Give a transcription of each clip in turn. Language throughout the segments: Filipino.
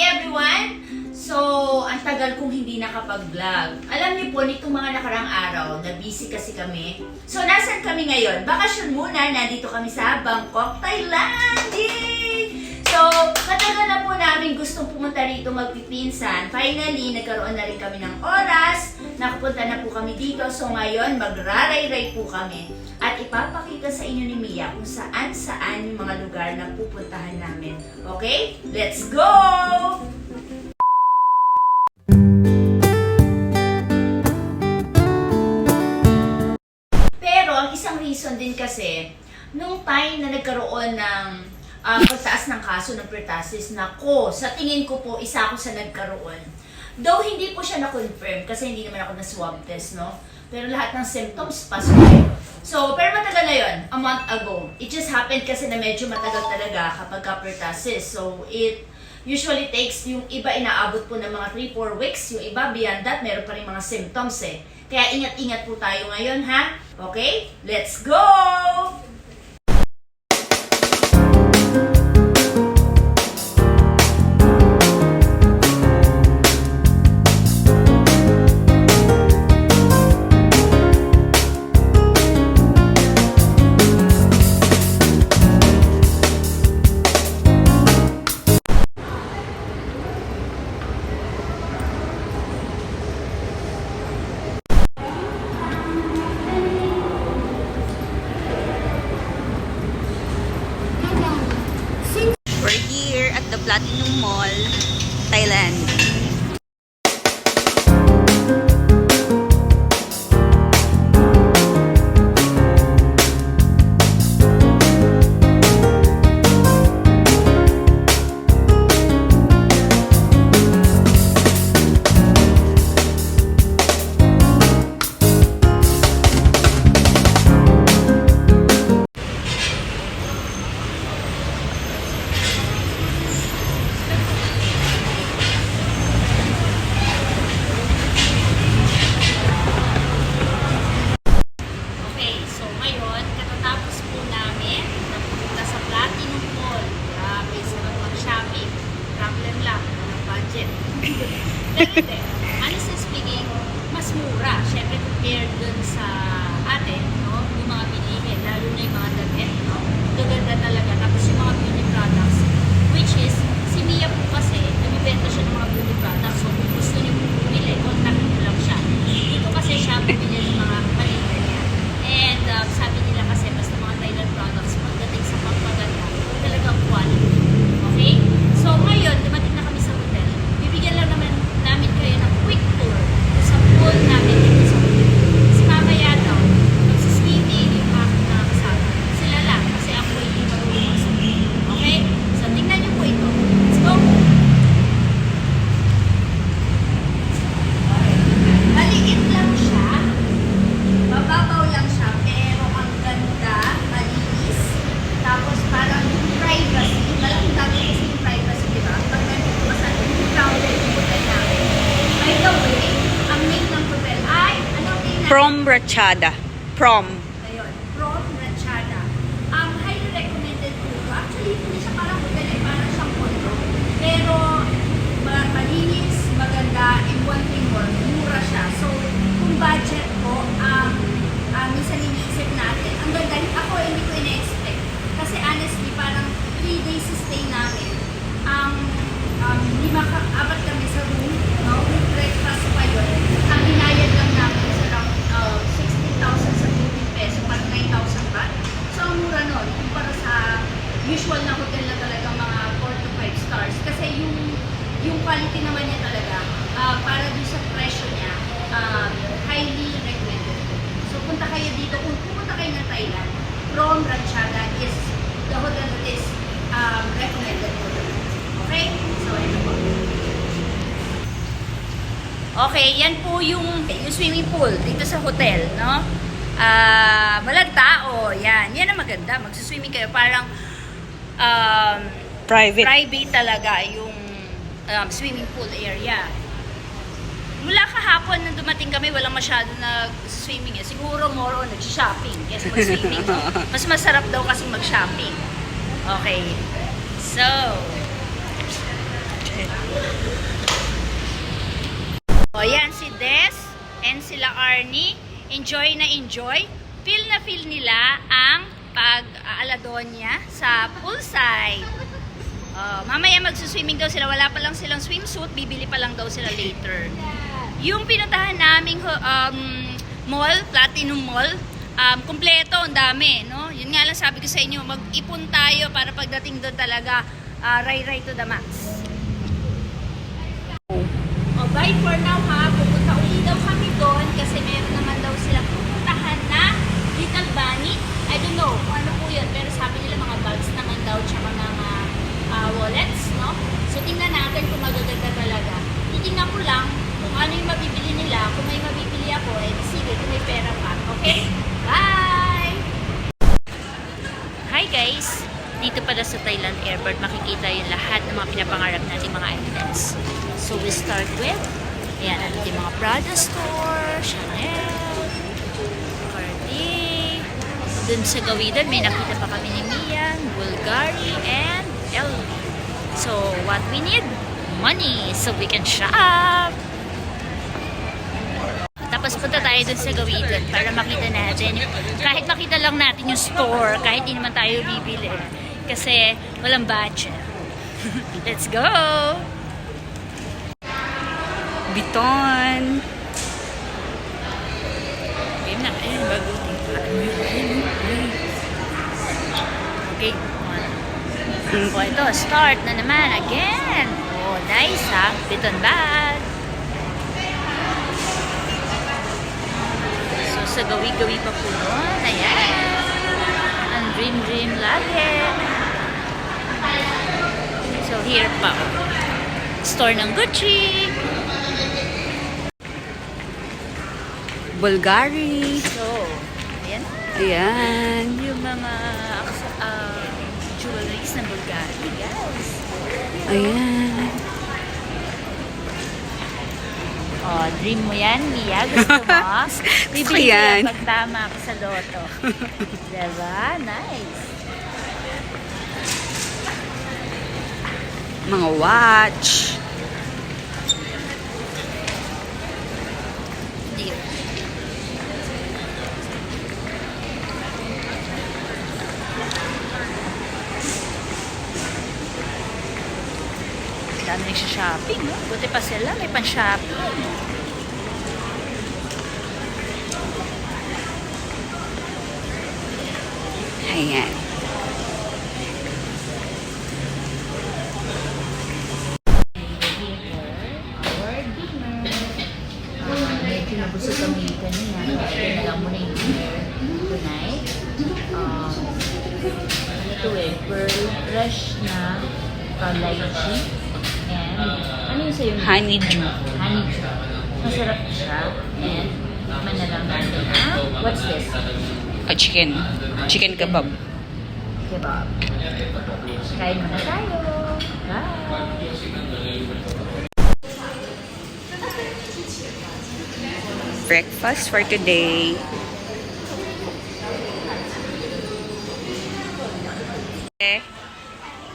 everyone! So, ang tagal kong hindi nakapag-vlog. Alam niyo po, nitong mga nakarang araw, na busy kasi kami. So, nasan kami ngayon? Bakasyon muna, nandito kami sa Bangkok, Thailand! Yay! So, matagal na po namin gustong pumunta rito magpipinsan. Finally, nagkaroon na rin kami ng oras. Nakapunta na po kami dito. So, ngayon, magraray-ray po kami. At ipapakita sa inyo ni Mia kung saan-saan yung mga lugar na pupuntahan namin. Okay? Let's go! Pero ang isang reason din kasi, nung time na nagkaroon ng pagtaas ng kaso ng pertussis, nako, sa tingin ko po, isa ako sa nagkaroon. Though hindi po siya na-confirm kasi hindi naman ako na-swab test, no? Pero lahat ng symptoms pasok. So, pero matagal na yun, a month ago. It just happened kasi na medyo matagal talaga kapag pertussis. So, it usually takes, yung iba inaabot po ng mga 3-4 weeks. Yung iba, beyond that, meron pa rin mga symptoms eh. Kaya ingat-ingat po tayo ngayon, ha? Okay? Let's go! We're here at the Platinum Mall, Thailand. Pero hindi, honestly speaking, mas mura. Siyempre, compared dun sa atin, no? Yung mga bilihin, lalo na yung mga damit, no? Gaganda talaga. Tapos yung mga beauty products, which is, si Mia po kasi, nabibenta siya ng mga beauty products. So, kung gusto niyo po bumili, contact niyo lang siya. Dito kasi siya bumili ng mga palinda niya. And sabi nila kasi, basta mga Thailand products, pagdating sa pagpaganda, talagang quality. Okay? So, ngayon, dumating na kami sa hotel. Bibigyan lang namin kayo ng quick tour sa pool namin dito sa hotel. Kasi mamaya daw, magsiswimming yung aking mga kasama. Sila lang, kasi ako hindi marunong mag-swimming. Okay? So, tingnan niyo po ito. Let's go! Maliit lang siya. Mababaw lang siya, pero ang ganda, malinis. Tapos parang yung privacy, malaking dami kasi yung privacy, di ba? Pag nandito ka sa crowded yung hotel namin. By the way, ang name ng hotel ay, anong name natin? Prom Ratchada. Prom. Ayun, Prom Ratchada. Highly recommended po ito. Actually, hindi siya parang hotel, eh, parang siyang condo. Pero, malinis, maganda, and one thing more, mura siya. So, kung budget po, minsan iniisip natin, ang ganda, ako hindi ko ina-expect. Kasi honestly, parang 3 days stay namin. Hindi makaabot kami sa room, no? With breakfast pa yun. Ang binayad lang namin is around 16,000 sa Philippine peso, parang 9,000 baht. So, ang mura nun, para sa usual na hotel na talaga mga 4 to 5 stars. Kasi yung quality naman niya talaga, para doon sa presyo niya, highly recommended. So, punta kayo dito. Kung pumunta kayo ng Thailand, Prom Ratchada is the hotel that is recommended for you. Okay? So, ito po. Okay, yan po yung swimming pool dito sa hotel, no? Walang tao. Yan ang maganda. Magsuswimming kayo. Parang private talaga yung swimming pool area. Mula kahapon nung dumating kami, walang masyado nag-swimming eh. Siguro more on nag-shopping kaysa mag-swimming. Mas masarap daw kasi mag-shopping. Okay. So, and sila Arnie. Enjoy na enjoy. Feel na feel nila ang pag-aaladonya sa poolside. Mamaya magsuswimming daw sila. Wala pa lang silang swimsuit. Bibili pa lang daw sila later. Yung pinuntahan naming mall, Platinum Mall, kumpleto, ang dami, no? Yun nga lang sabi ko sa inyo, mag-ipon tayo para pagdating doon talaga, ray to the max. Bye for now ha. Pupunta uli daw kami doon kasi meron naman daw silang pupuntahan na Little Bunny. I don't know kung ano po yun, pero sabi nila mga bags naman daw tsaka mga wallets, no? So tingnan natin kung magaganda talaga. Titingnan ko lang kung ano yung mabibili nila. Kung may mabibili ako, sige, kung may pera pa. Okay? Bye! Hi guys! Dito pala sa Thailand Airport, makikita yung lahat ng mga pinapangarap nating mga items. So we start with, ayan, natin yung mga Prada store, Chanel, Cartier. Dun sa gawidan, may nakita pa kami ni Mian, Bulgari, and LV. So what we need? Money, so we can shop! Tapos punta tayo dun sa gawidan para makita natin, kahit makita lang natin yung store, kahit di naman tayo bibili. Kasi walang budget. Let's go! Biton! Game na. Ayun, bago. Okay. O ito, start na naman. Again! Oh, nice ha. Biton bag. So, sa gawi-gawi pa po nun. Ayan. Ang dream lagi. So, here pa. Store ng Gucci. Bulgari. So, ayan. Ayan. Yung mga jewelries ng Bulgari, guys. Ayan. Oh, dream mo yan, Mia. Gusto mo? Gusto Bibili ko yan. yan pag tama ako sa loto. Diba? Nice. Mga watch. Deal. Dami nagsha-shopping, no? Buti pa sila, may pan-shopping. Ayan. Medyo nabusog kami kanina. Kaya na lang muna yung dinner tonight. Ano ito pearl fresh na lychee. And, ano yung sa'yo? Honeydew. Honeydew. Masarap siya. And, tikman na lang natin. What's this? Chicken. Chicken kebab. Kebab. Kain muna tayo. Bye! Breakfast for today.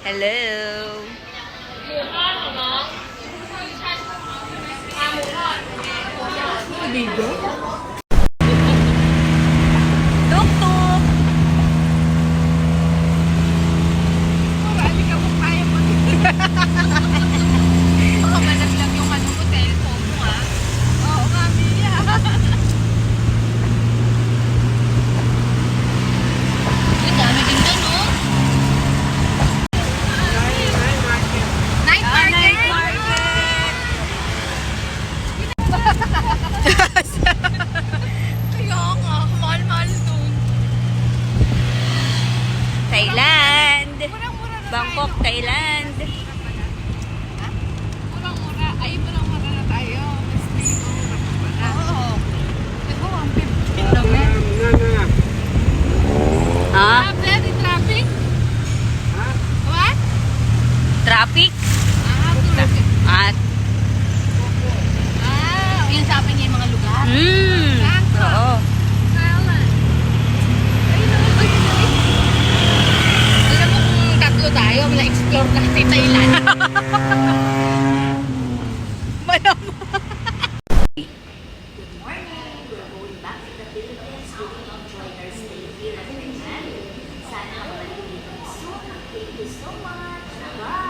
Hello. Tuk-tuk. Night market! Sana makabalik dito. So, thank you so much. Bye!